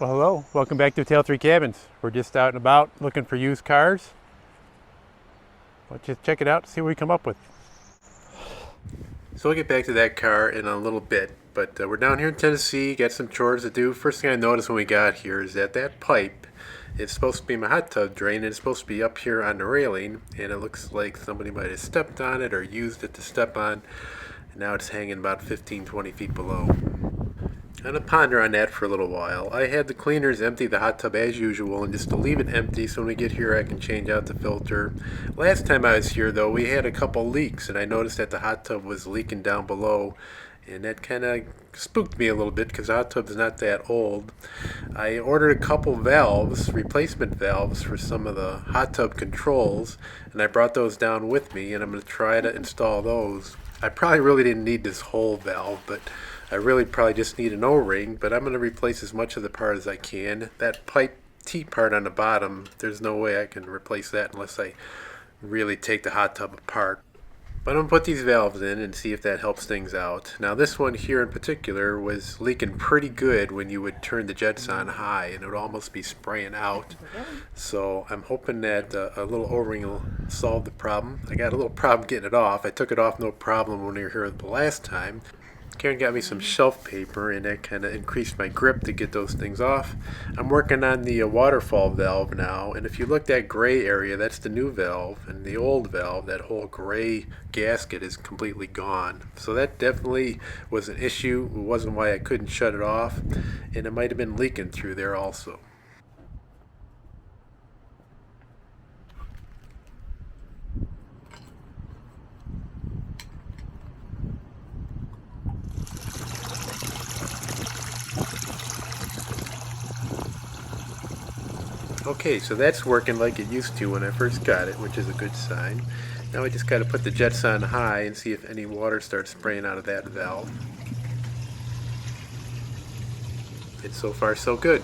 Well, hello. Welcome back to Tail 3 Cabins. We're just out and about looking for used cars. Let's just check it out and see what we come up with. So we'll get back to that car in a little bit, but we're down here in Tennessee, got some chores to do. First thing I noticed when we got here is that pipe is supposed to be my hot tub drain, and it's supposed to be up here on the railing, and it looks like somebody might have stepped on it or used it to step on, and now it's hanging about 15-20 feet below. I'm going to ponder on that for a little while. I had the cleaners empty the hot tub as usual, and just to leave it empty so when we get here I can change out the filter. Last time I was here though, we had a couple leaks, and I noticed that the hot tub was leaking down below, and that kind of spooked me a little bit because the hot tub is not that old. I ordered a couple valves, replacement valves for some of the hot tub controls, and I brought those down with me, and I'm going to try to install those. I probably really didn't need this whole valve, but I really probably just need an O-ring, but I'm going to replace as much of the part as I can. That pipe T part on the bottom, there's no way I can replace that unless I really take the hot tub apart. But I'm going to put these valves in and see if that helps things out. Now this one here in particular was leaking pretty good when you would turn the jets on high, and it would almost be spraying out. So I'm hoping that a little O-ring will solve the problem. I got a little problem getting it off. I took it off no problem when we were here the last time. Karen got me some shelf paper, and that kind of increased my grip to get those things off. I'm working on the waterfall valve now, and if you look that gray area, that's the new valve, and the old valve, that whole gray gasket is completely gone. So that definitely was an issue. It wasn't why I couldn't shut it off, and it might have been leaking through there also. Okay, so that's working like it used to when I first got it, which is a good sign. Now I just got to put the jets on high and see if any water starts spraying out of that valve. And so far so good.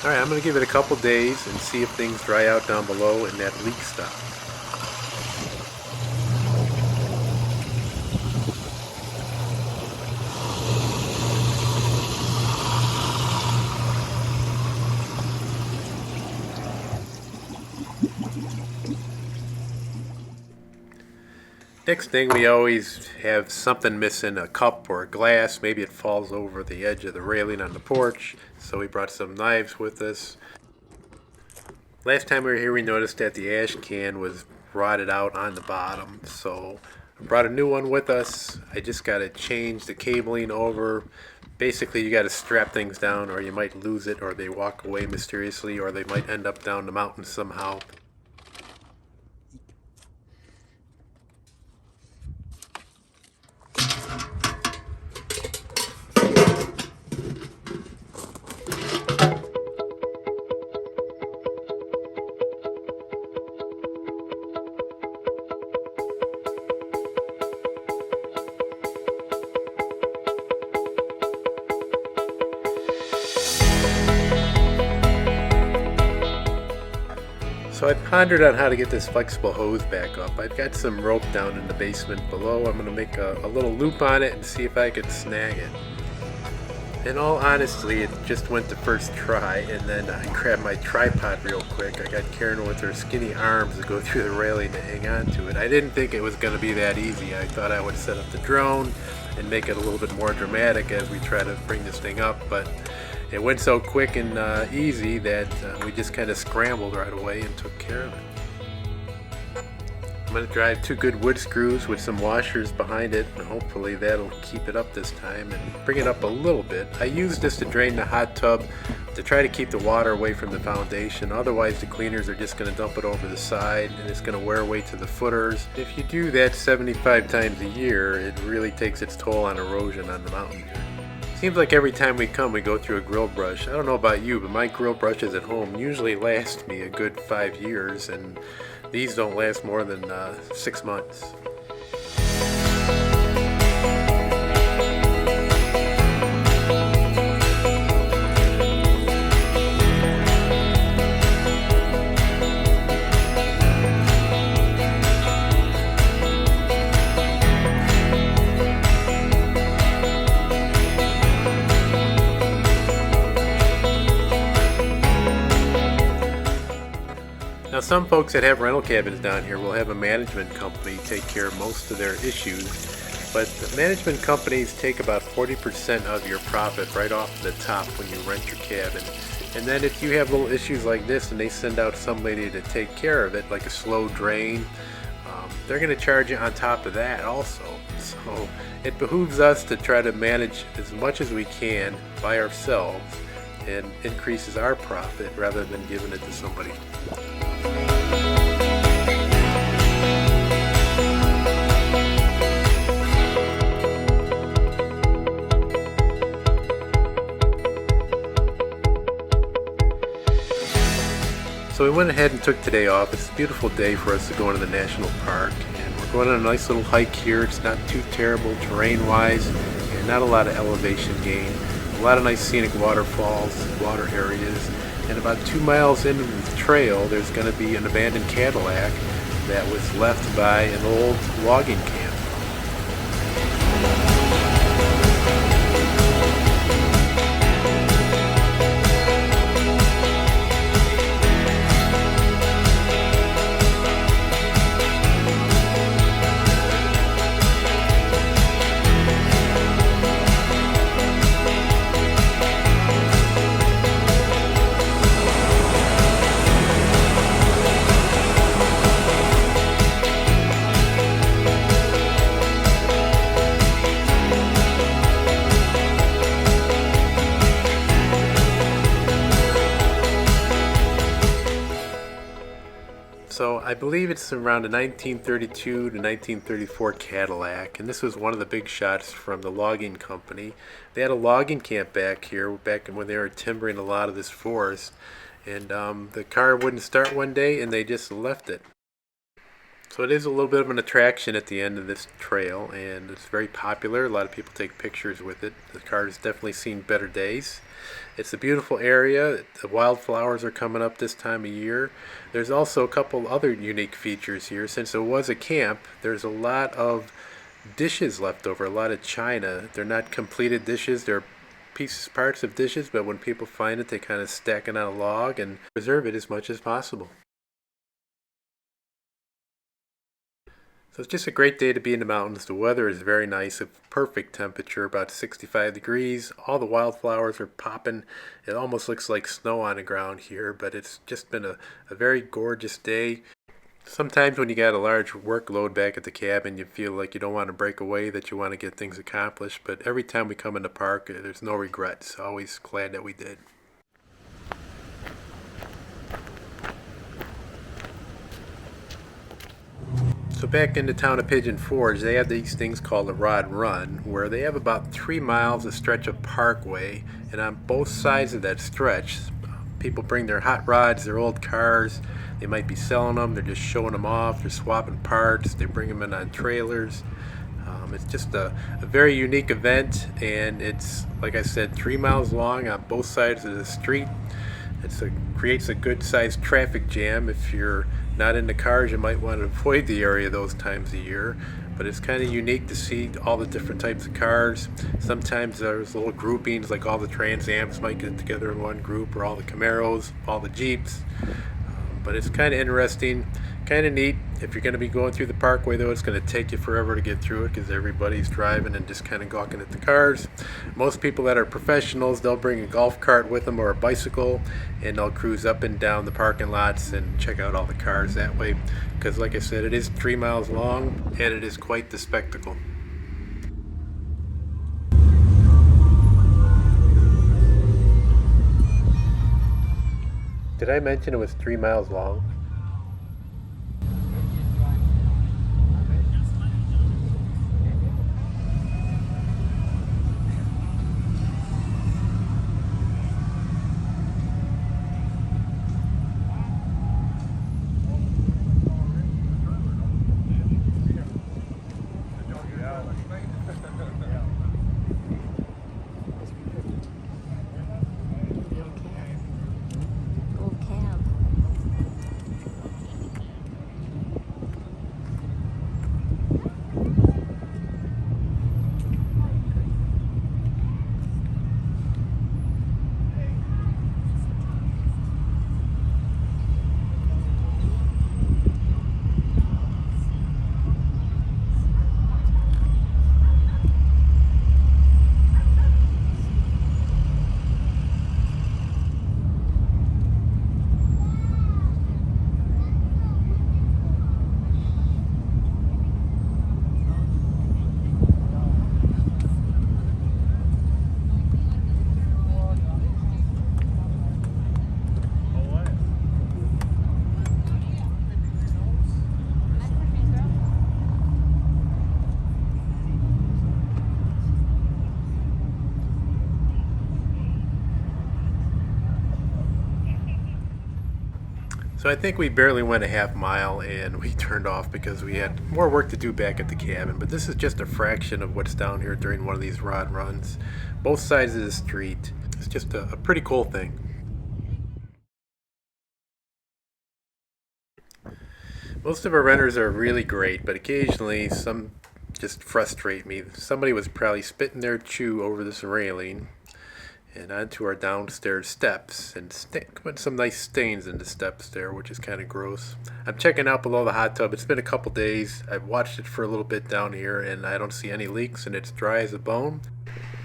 Alright, I'm going to give it a couple days and see if things dry out down below and that leak stops. Next thing, we always have something missing, a cup or a glass. Maybe it falls over the edge of the railing on the porch, so we brought some knives with us. Last time we were here, we noticed that the ash can was rotted out on the bottom, so I brought a new one with us. I just got to change the cabling over. Basically, you got to strap things down, or you might lose it, or they walk away mysteriously, or they might end up down the mountain somehow. So I pondered on how to get this flexible hose back up. I've got some rope down in the basement below. I'm going to make a little loop on it and see if I can snag it. In all honesty, it just went the first try, and then I grabbed my tripod real quick. I got Karen with her skinny arms to go through the railing to hang on to it. I didn't think it was going to be that easy. I thought I would set up the drone and make it a little bit more dramatic as we try to bring this thing up, but it went so quick and easy that we just kind of scrambled right away and took care of it. I'm going to drive 2 good wood screws with some washers behind it, and hopefully that'll keep it up this time and bring it up a little bit. I use this to drain the hot tub to try to keep the water away from the foundation. Otherwise the cleaners are just going to dump it over the side and it's going to wear away to the footers. If you do that 75 times a year, it really takes its toll on erosion on the mountain here. Seems like every time we come we go through a grill brush. I don't know about you, but my grill brushes at home usually last me a good 5 years, and these don't last more than 6 months. Now some folks that have rental cabins down here will have a management company take care of most of their issues, but the management companies take about 40% of your profit right off the top when you rent your cabin. And then if you have little issues like this and they send out somebody to take care of it, like a slow drain, they're going to charge you on top of that also. So it behooves us to try to manage as much as we can by ourselves and increases our profit rather than giving it to somebody. So we went ahead and took today off. It's a beautiful day for us to go into the national park, and we're going on a nice little hike here. It's not too terrible terrain-wise, and not a lot of elevation gain. A lot of nice scenic waterfalls, water areas, and about 2 miles into the trail, there's going to be an abandoned Cadillac that was left by an old logging camp. So I believe it's around a 1932 to 1934 Cadillac, and this was one of the big shots from the logging company. They had a logging camp back here back when they were timbering a lot of this forest, and the car wouldn't start one day and they just left it. So it is a little bit of an attraction at the end of this trail, and it's very popular. A lot of people take pictures with it. The car has definitely seen better days. It's a beautiful area. The wildflowers are coming up this time of year. There's also a couple other unique features here. Since it was a camp, there's a lot of dishes left over, a lot of china. They're not completed dishes. They're parts of dishes, but when people find it, they kind of stack it on a log and preserve it as much as possible. So it's just a great day to be in the mountains. The weather is very nice, a perfect temperature, about 65 degrees. All the wildflowers are popping. It almost looks like snow on the ground here, but it's just been a very gorgeous day. Sometimes when you got a large workload back at the cabin, you feel like you don't want to break away, that you want to get things accomplished. But every time we come in the park, there's no regrets. Always glad that we did. So back in the town of Pigeon Forge, they have these things called the Rod Run, where they have about 3 miles a stretch of parkway, and on both sides of that stretch, people bring their hot rods, their old cars. They might be selling them, they're just showing them off, they're swapping parts, they bring them in on trailers. It's just a very unique event, and it's, like I said, 3 miles long on both sides of the street. It creates a good sized traffic jam. If you're not into cars, you might want to avoid the area those times of year, but it's kind of unique to see all the different types of cars. Sometimes there's little groupings, like all the Trans Ams might get together in one group, or all the Camaros, all the Jeeps. But it's kind of interesting, kind of neat. If you're going to be going through the parkway, though, it's going to take you forever to get through it because everybody's driving and just kind of gawking at the cars. Most people that are professionals, they'll bring a golf cart with them or a bicycle, and they'll cruise up and down the parking lots and check out all the cars that way. Because, like I said, it is 3 miles long, and it is quite the spectacle. Did I mention it was 3 miles long? So I think we barely went a half mile and we turned off because we had more work to do back at the cabin. But this is just a fraction of what's down here during one of these rod runs. Both sides of the street. It's just a pretty cool thing. Most of our renters are really great, but occasionally some just frustrate me. Somebody was probably spitting their chew over this railing and onto our downstairs steps and put some nice stains in the steps there, which is kind of gross. I'm checking out below the hot tub. It's been a couple days. I've watched it for a little bit down here and I don't see any leaks and it's dry as a bone.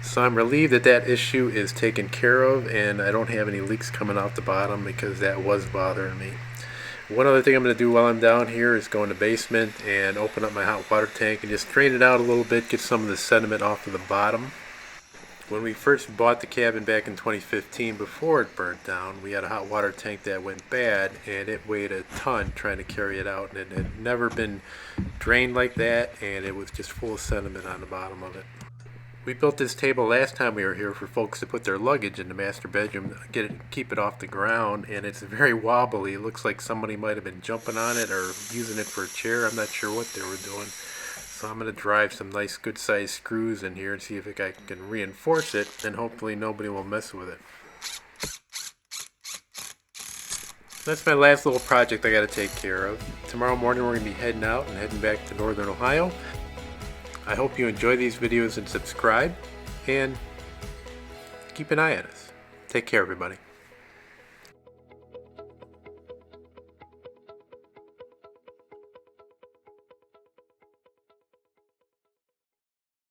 So I'm relieved that that issue is taken care of and I don't have any leaks coming out the bottom because that was bothering me. One other thing I'm going to do while I'm down here is go in the basement and open up my hot water tank and just drain it out a little bit, get some of the sediment off of the bottom. When we first bought the cabin back in 2015, before it burnt down, we had a hot water tank that went bad and it weighed a ton trying to carry it out, and it had never been drained like that and it was just full of sediment on the bottom of it. We built this table last time we were here for folks to put their luggage in the master bedroom, keep it off the ground, and it's very wobbly. It looks like somebody might have been jumping on it or using it for a chair. I'm not sure what they were doing. So I'm going to drive some nice good sized screws in here and see if I can reinforce it, and hopefully nobody will mess with it. That's my last little project I got to take care of. Tomorrow morning we're going to be heading out and heading back to Northern Ohio. I hope you enjoy these videos and subscribe, and keep an eye on us. Take care, everybody.